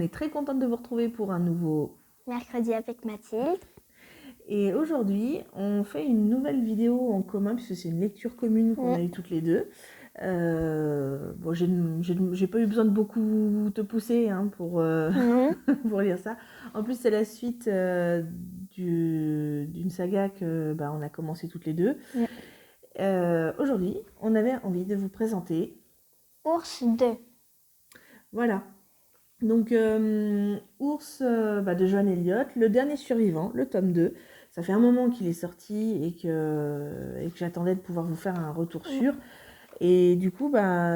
est très contente de vous retrouver pour un nouveau Mercredi avec Mathilde. Et aujourd'hui, on fait une nouvelle vidéo en commun puisque c'est une lecture commune qu'on a eue toutes les deux. Bon, j'ai pas eu besoin de beaucoup te pousser pour, pour lire ça. En plus, c'est la suite d'une saga que on a commencé toutes les deux. Aujourd'hui, on avait envie de vous présenter Ours 2. Voilà. Donc, Ours de Joanne Elliott, le dernier survivant, le tome 2. Ça fait un moment qu'il est sorti et que j'attendais de pouvoir vous faire un retour sûr. Et du coup,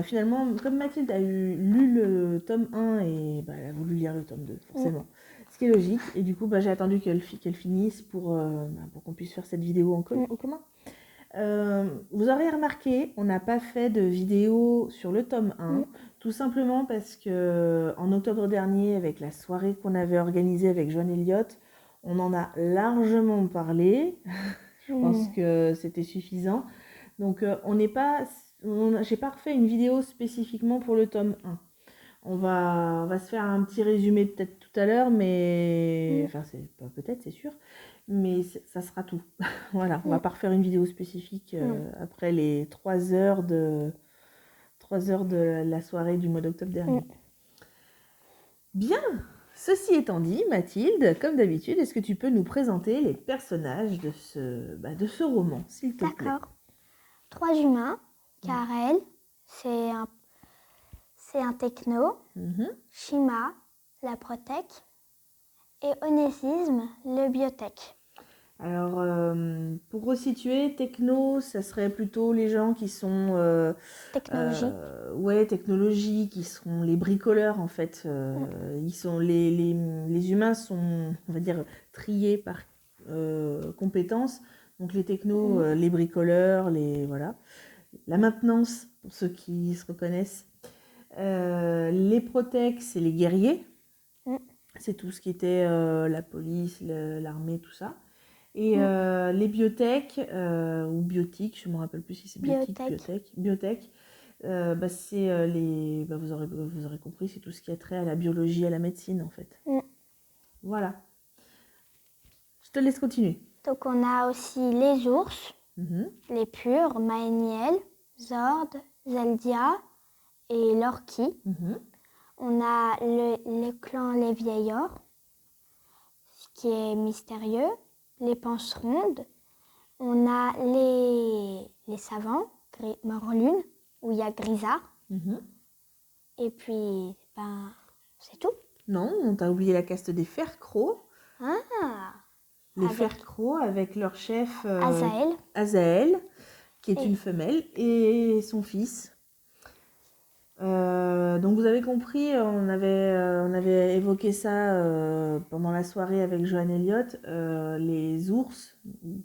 finalement, comme Mathilde a lu le tome 1 et elle a voulu lire le tome 2, forcément. Ce qui est logique. Et du coup, j'ai attendu qu'elle finisse pour qu'on puisse faire cette vidéo en commun. Vous aurez remarqué, on n'a pas fait de vidéo sur le tome 1, tout simplement parce que en octobre dernier, avec la soirée qu'on avait organisée avec Joanne Elliott, on en a largement parlé. Je pense que c'était suffisant. Donc, j'ai pas refait une vidéo spécifiquement pour le tome 1. On va se faire un petit résumé peut-être tout à l'heure, mais enfin c'est pas peut-être, c'est sûr, mais ça sera tout. Voilà, on va pas refaire une vidéo spécifique après les 3 heures de la soirée du mois d'octobre dernier. Bien, ceci étant dit, Mathilde, comme d'habitude, est-ce que tu peux nous présenter les personnages de ce roman, s'il te plaît? D'accord. 3 humains. Karel, c'est un techno. Shima, la protec. Et Onésisme, le biotech. Alors, pour resituer, techno, ça serait plutôt les gens qui sont... technologie, qui seront les bricoleurs, en fait. Les humains sont, on va dire, triés par compétences. Donc, les technos, les bricoleurs, voilà. La maintenance, pour ceux qui se reconnaissent. Les protecs, c'est les guerriers. C'est tout ce qui était la police, l'armée, tout ça. Et les biotech, ou biotiques, je ne me rappelle plus si c'est biotech, c'est les... vous aurez compris, c'est tout ce qui a trait à la biologie, à la médecine, en fait. Voilà. Je te laisse continuer. Donc on a aussi les ours, les purs, Maeniel, Zord, Zeldia et Lorky. On a le clan Les Vieillards, ce qui est mystérieux. Les Penserondes. On a les savants, Morlune, où il y a Grisard. Et puis, c'est tout. Non, on t'a oublié la caste des Fers-Crocs. Les Fers-Crocs avec leur chef Azaël, qui est une femelle, et son fils. Donc vous avez compris, on avait évoqué ça pendant la soirée avec Joanne Elliott, les ours,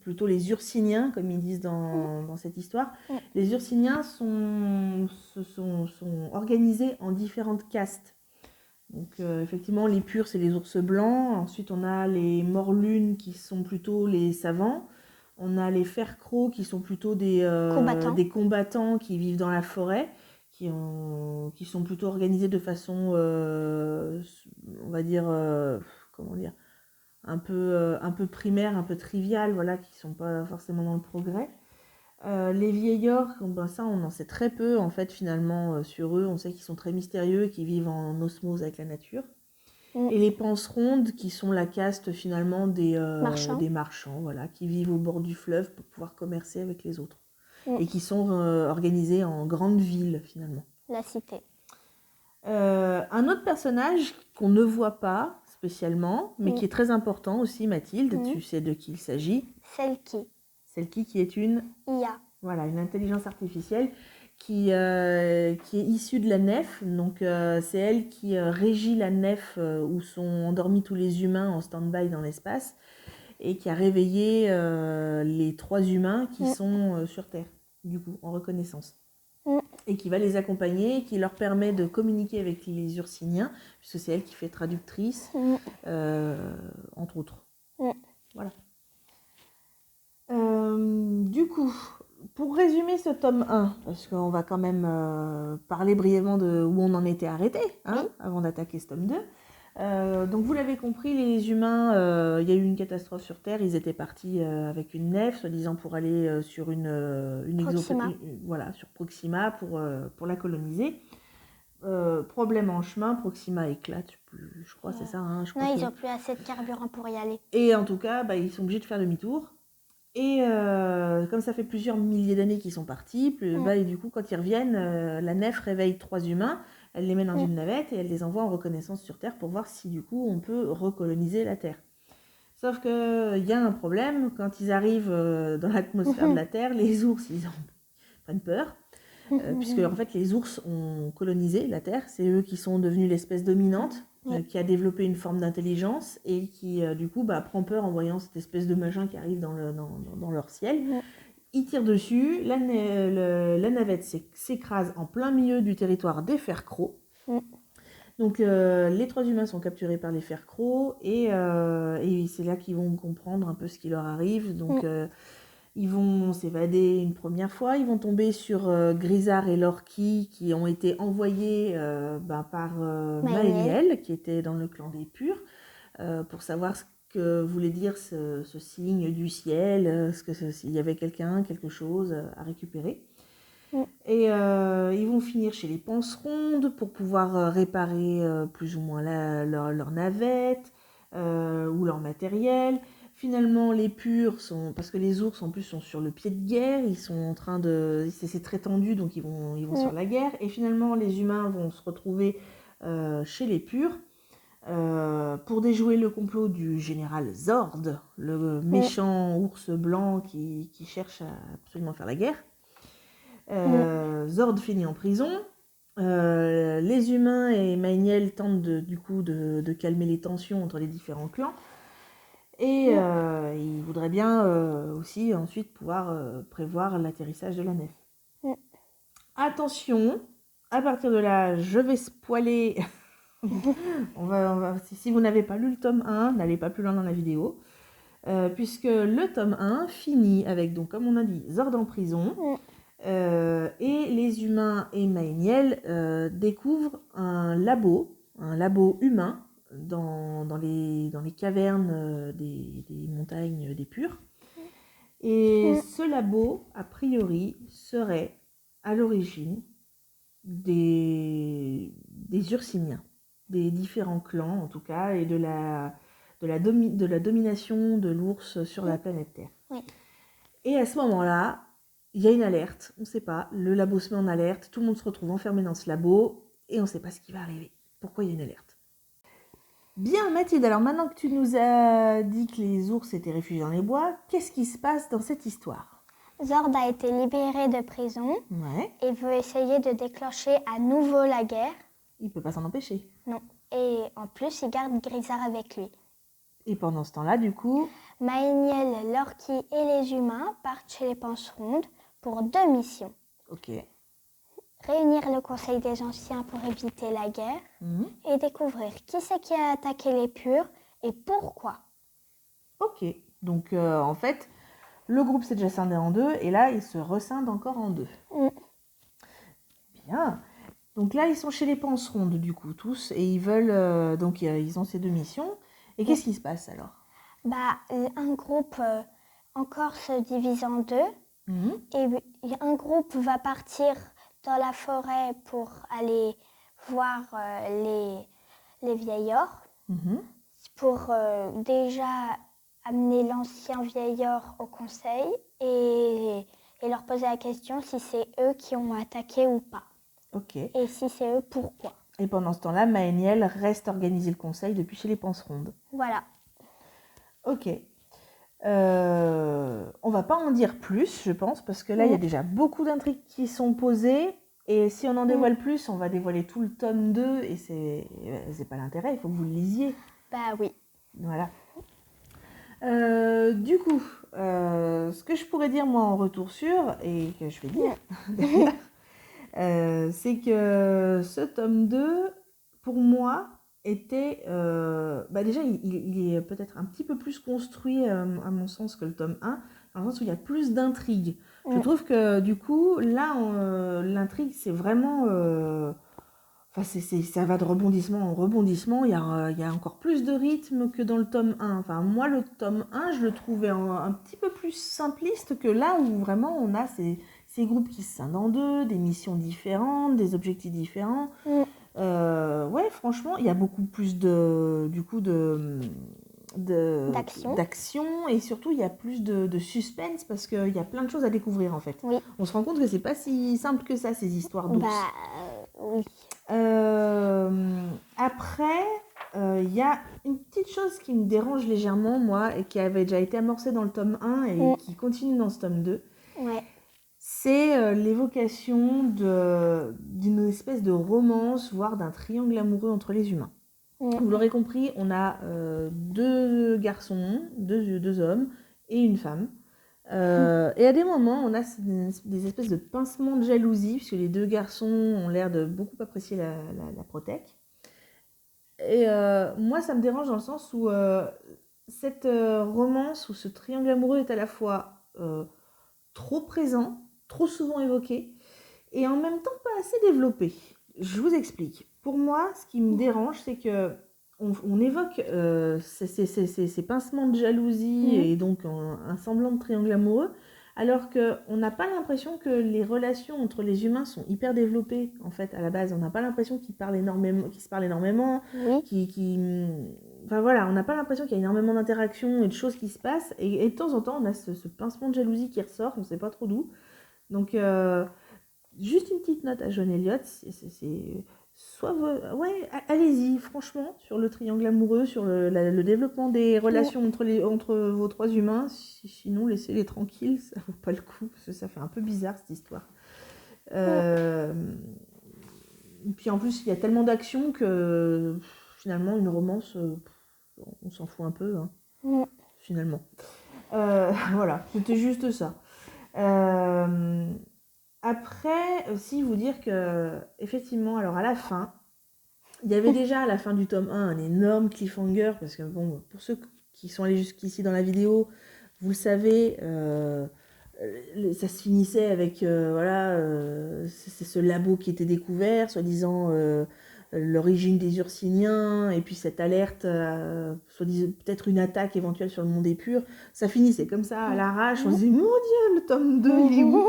plutôt les ursiniens comme ils disent dans cette histoire. Les ursiniens sont organisés en différentes castes. Donc effectivement les purs c'est les ours blancs, ensuite on a les morlunes qui sont plutôt les savants, on a les fers-crocs qui sont plutôt des combattants qui vivent dans la forêt, qui sont plutôt organisés de façon, on va dire, un peu primaire, un peu triviale, voilà, qui ne sont pas forcément dans le progrès. Les vieillards, ça on en sait très peu en fait finalement sur eux, on sait qu'ils sont très mystérieux et qu'ils vivent en osmose avec la nature. Et les penserondes qui sont la caste finalement des marchands, voilà, qui vivent au bord du fleuve pour pouvoir commercer avec les autres. Et qui sont organisés en grandes villes finalement. La cité. Un autre personnage qu'on ne voit pas spécialement, mais qui est très important aussi, Mathilde, tu sais de qui il s'agit? Selkie qui est une IA. Voilà, une intelligence artificielle qui est issue de la nef. Donc c'est elle qui régit la nef où sont endormis tous les humains en stand-by dans l'espace et qui a réveillé les 3 humains qui sont sur Terre, du coup, en reconnaissance. Et qui va les accompagner, qui leur permet de communiquer avec les ursiniens, puisque c'est elle qui fait traductrice, entre autres. Voilà. Du coup, pour résumer ce tome 1, parce qu'on va quand même parler brièvement de où on en était arrêté, avant d'attaquer ce tome 2, Donc vous l'avez compris, les humains, il y a eu une catastrophe sur Terre, ils étaient partis avec une nef, soi-disant pour aller sur Proxima. voilà, sur Proxima pour la coloniser. Problème en chemin, Proxima éclate, je crois, c'est ça. Hein, je crois non, ils n'ont plus assez de carburant pour y aller. Et en tout cas, ils sont obligés de faire demi-tour. Et comme ça fait plusieurs milliers d'années qu'ils sont partis, et du coup, quand ils reviennent, la nef réveille 3 humains, elle les met dans une navette et elle les envoie en reconnaissance sur Terre pour voir si du coup on peut recoloniser la Terre. Sauf qu'il y a un problème, quand ils arrivent dans l'atmosphère de la Terre, les ours, ils en prennent peur, puisque en fait les ours ont colonisé la Terre, c'est eux qui sont devenus l'espèce dominante, qui a développé une forme d'intelligence et qui du coup prend peur en voyant cette espèce de machin qui arrive dans leur ciel. Ils tirent dessus, la navette s'écrase en plein milieu du territoire des fers-crocs. Donc les 3 humains sont capturés par les fers-crocs et c'est là qu'ils vont comprendre un peu ce qui leur arrive. Donc ils vont s'évader une première fois, ils vont tomber sur Grisard et Lorky qui ont été envoyés par Maëliel, qui était dans le clan des Purs, pour savoir ce que voulait dire ce signe du ciel, s'il y avait quelque chose à récupérer. Et ils vont finir chez les Panserondes pour pouvoir réparer plus ou moins leur navette ou leur matériel. Finalement, les Purs sont, parce que les ours en plus sont sur le pied de guerre, ils sont en train de, c'est très tendu, donc ils vont sur la guerre. Et finalement, les humains vont se retrouver chez les Purs pour déjouer le complot du général Zord, le méchant ours blanc qui cherche à absolument faire la guerre. Zord finit en prison. Les humains et Maëniel tentent de calmer les tensions entre les différents clans. Et ils voudraient bien aussi ensuite pouvoir prévoir l'atterrissage de la nef. Attention, à partir de là, je vais spoiler. Si vous n'avez pas lu le tome 1, n'allez pas plus loin dans la vidéo. Puisque le tome 1 finit avec, donc, comme on a dit, Zord en prison. Et les humains et Maëniel découvrent un labo humain dans les cavernes des montagnes des Purs. Et ce labo, a priori, serait à l'origine des Ursiniens, des différents clans en tout cas, et de la domination de l'ours sur la planète Terre. Et à ce moment-là, il y a une alerte, on ne sait pas, le labo se met en alerte, tout le monde se retrouve enfermé dans ce labo, et on ne sait pas ce qui va arriver. Pourquoi il y a une alerte? Bien Mathilde, alors maintenant que tu nous as dit que les ours étaient réfugiés dans les bois, qu'est-ce qui se passe dans cette histoire? Zord a été libéré de prison et veut essayer de déclencher à nouveau la guerre. Il ne peut pas s'en empêcher. Non, et en plus il garde Grisard avec lui. Et pendant ce temps-là, du coup... Maëniel, Lorky et les humains partent chez les Panserondes pour 2 missions. Ok. Réunir le Conseil des Anciens pour éviter la guerre et découvrir qui c'est qui a attaqué les Purs et pourquoi. Ok, donc en fait, le groupe s'est déjà scindé en 2 et là, il se rescinde encore en 2. Bien. Donc là, ils sont chez les Panserondes, du coup, tous, et ils veulent... donc, ils ont ces 2 missions. Et qu'est-ce qui se passe, alors? Un groupe encore se divise en 2. Et un groupe va partir dans la forêt pour aller voir les vieillards. Pour déjà amener l'ancien vieillard au conseil et leur poser la question si c'est eux qui ont attaqué ou pas. Ok. Et si c'est eux, pourquoi. Et pendant ce temps-là, Maëniel reste organiser le conseil depuis chez les Panserondes. Voilà. Ok. On va pas en dire plus, je pense, parce que là, il y a déjà beaucoup d'intrigues qui sont posées. Et si on en dévoile plus, on va dévoiler tout le tome 2 et c'est pas l'intérêt, il faut que vous le lisiez. Bah oui. Voilà. Du coup, ce que je pourrais dire moi en retour sur, et que je vais dire d'ailleurs, c'est que ce tome 2, pour moi, était... déjà, il est peut-être un petit peu plus construit, à mon sens, que le tome 1, dans le sens où il y a plus d'intrigue. Je trouve que, du coup, là, l'intrigue, c'est vraiment... Enfin, ça va de rebondissement en rebondissement. Il y a encore plus de rythme que dans le tome 1. Enfin, moi, le tome 1, je le trouvais un petit peu plus simpliste que là où vraiment on a ces groupes qui se scindent en deux, des missions différentes, des objectifs différents. Ouais, franchement, il y a beaucoup plus d'action et surtout il y a plus de suspense parce qu'il y a plein de choses à découvrir en fait. Oui. On se rend compte que c'est pas si simple que ça, ces histoires d'ours. Oui. Après, il y a une petite chose qui me dérange légèrement, moi, et qui avait déjà été amorcée dans le tome 1 et qui continue dans ce tome 2. Ouais. C'est l'évocation d'une espèce de romance, voire d'un triangle amoureux entre les humains. Vous l'aurez compris, on a 2 garçons, 2 hommes et une femme. Et à des moments, on a des espèces de pincements de jalousie, puisque les 2 garçons ont l'air de beaucoup apprécier la protèque. Et moi, ça me dérange dans le sens où cette romance, ou ce triangle amoureux est à la fois trop présent, trop souvent évoqué, et en même temps pas assez développé. Je vous explique. Pour moi, ce qui me dérange, c'est que on évoque ces pincements de jalousie et donc un semblant de triangle amoureux, alors qu'on n'a pas l'impression que les relations entre les humains sont hyper développées, en fait, à la base. On n'a pas l'impression qu'ils se parlent énormément, enfin voilà, on n'a pas l'impression qu'il y a énormément d'interactions et de choses qui se passent, et de temps en temps, on a ce pincement de jalousie qui ressort, on ne sait pas trop d'où. Donc, juste une petite note à John Elliott, ouais, allez-y, franchement, sur le triangle amoureux, sur le développement des relations entre vos 3 humains, sinon laissez-les tranquilles, ça vaut pas le coup, parce que ça fait un peu bizarre cette histoire. Et puis en plus, il y a tellement d'action que finalement, une romance, on s'en fout un peu, hein, finalement. Voilà, c'était juste ça. Après, aussi vous dire que, effectivement, alors à la fin, il y avait déjà à la fin du tome 1 un énorme cliffhanger, parce que bon, pour ceux qui sont allés jusqu'ici dans la vidéo, vous le savez, ça se finissait avec voilà, c'est ce labo qui était découvert, soi-disant l'origine des Ursiniens, et puis cette alerte, soi-disant peut-être une attaque éventuelle sur le monde épur. Ça finissait comme ça à l'arrache, on se disait mon Dieu, le tome 2 il est où?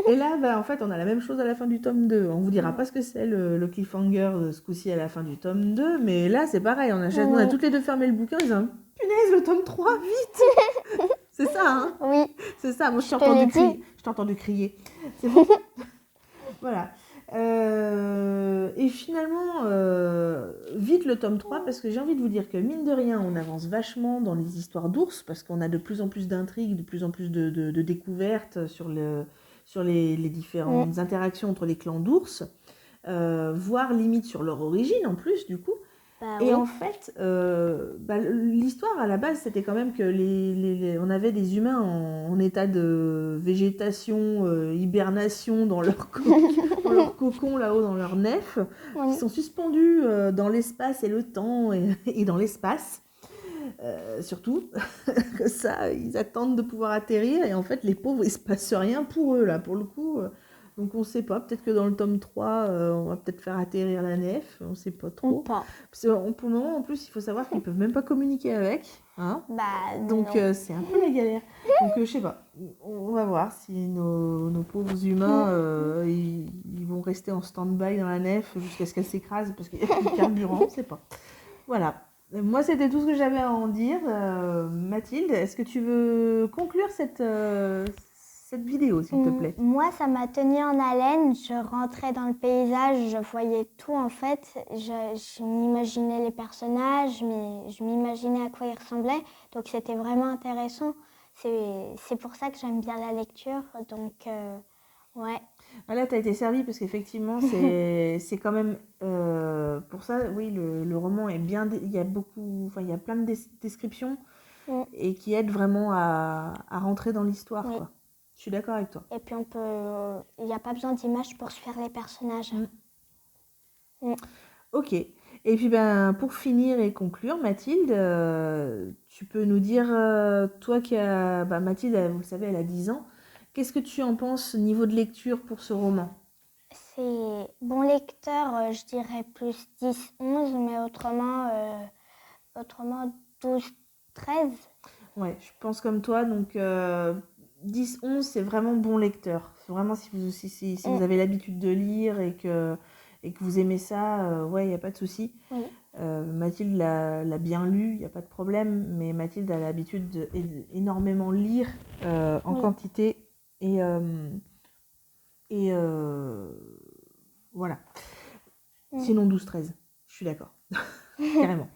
Et là, bah, en fait, on a la même chose à la fin du tome 2. On vous dira pas ce que c'est le cliffhanger ce coup-ci à la fin du tome 2, mais là, c'est pareil. On a toutes les deux fermé le bouquin en disant punaise, le tome 3, vite! C'est ça, hein? Oui. C'est ça. Moi, je t'ai entendu crier. Je t'ai entendu crier. C'est bon. Voilà. Et finalement, vite le tome 3, parce que j'ai envie de vous dire que mine de rien, on avance vachement dans les histoires d'ours, parce qu'on a de plus en plus d'intrigues, de plus en plus de découvertes sur les différentes interactions entre les clans d'ours, voire limite sur leur origine en plus, du coup. Et en fait, l'histoire à la base, c'était quand même que on avait des humains en état de végétation, hibernation dans leur cocon là-haut, dans leur nef, qui sont suspendus dans l'espace et le temps et dans l'espace. Surtout, que ça, ils attendent de pouvoir atterrir et en fait, les pauvres, il se passe rien pour eux là, pour le coup. Donc on sait pas, peut-être que dans le tome 3, on va peut-être faire atterrir la nef, on sait pas trop. Parce que, pour le moment, en plus, il faut savoir qu'ils peuvent même pas communiquer avec. Hein, donc c'est un peu la galère. Donc je sais pas, on va voir si nos pauvres humains, ils vont rester en stand-by dans la nef jusqu'à ce qu'elle s'écrase parce qu'il n'y a plus de carburant, on sait pas. Voilà. Moi, c'était tout ce que j'avais à en dire. Mathilde, est-ce que tu veux conclure cette vidéo, s'il te plaît? Moi, ça m'a tenu en haleine. Je rentrais dans le paysage, je voyais tout en fait. Je m'imaginais les personnages, mais je m'imaginais à quoi ils ressemblaient. Donc, c'était vraiment intéressant. C'est pour ça que j'aime bien la lecture. Donc, ouais. Là, tu as été servie parce qu'effectivement, c'est quand même... pour ça, oui, le roman est bien... Il y a plein de descriptions et qui aident vraiment à rentrer dans l'histoire, quoi. Je suis d'accord avec toi. Et puis, il n'y a pas besoin d'images pour se faire les personnages. Ok. Et puis, pour finir et conclure, Mathilde, tu peux nous dire, toi qui as... Mathilde, vous le savez, elle a 10 ans. Qu'est-ce que tu en penses au niveau de lecture pour ce roman? c'est bon lecteur, je dirais plus 10, 11, mais autrement 12, 13. Ouais, je pense comme toi, donc 10, 11, c'est vraiment bon lecteur. C'est vraiment si vous avez l'habitude de lire et que vous aimez ça, ouais, il n'y a pas de souci. Oui. Mathilde l'a bien lu, il n'y a pas de problème, mais Mathilde a l'habitude d'énormément lire en quantité et voilà. Sinon 12-13, je suis d'accord, carrément.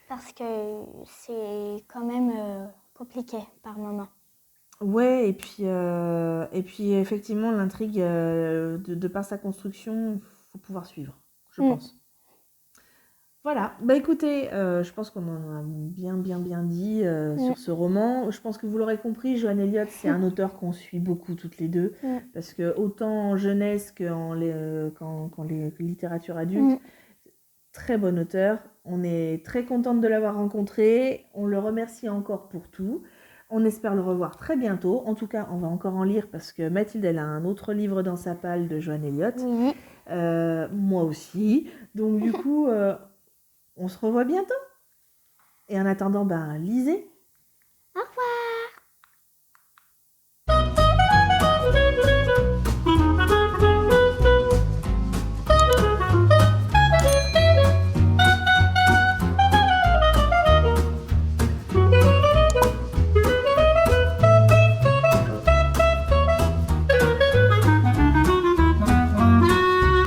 Parce que c'est quand même compliqué par moment. Ouais, et puis effectivement, l'intrigue, de par sa construction, il faut pouvoir suivre, je pense. Voilà, bah écoutez, je pense qu'on en a bien dit sur ce roman. Je pense que vous l'aurez compris, Joanne Elliott, c'est un auteur qu'on suit beaucoup toutes les deux, parce que autant en jeunesse qu'en les littératures adultes, très bon auteur. On est très contente de l'avoir rencontré, on le remercie encore pour tout. On espère le revoir très bientôt. En tout cas, on va encore en lire parce que Mathilde, elle a un autre livre dans sa palle de Joanne Elliott. Oui. Moi aussi. Donc du coup, on se revoit bientôt. Et en attendant, lisez.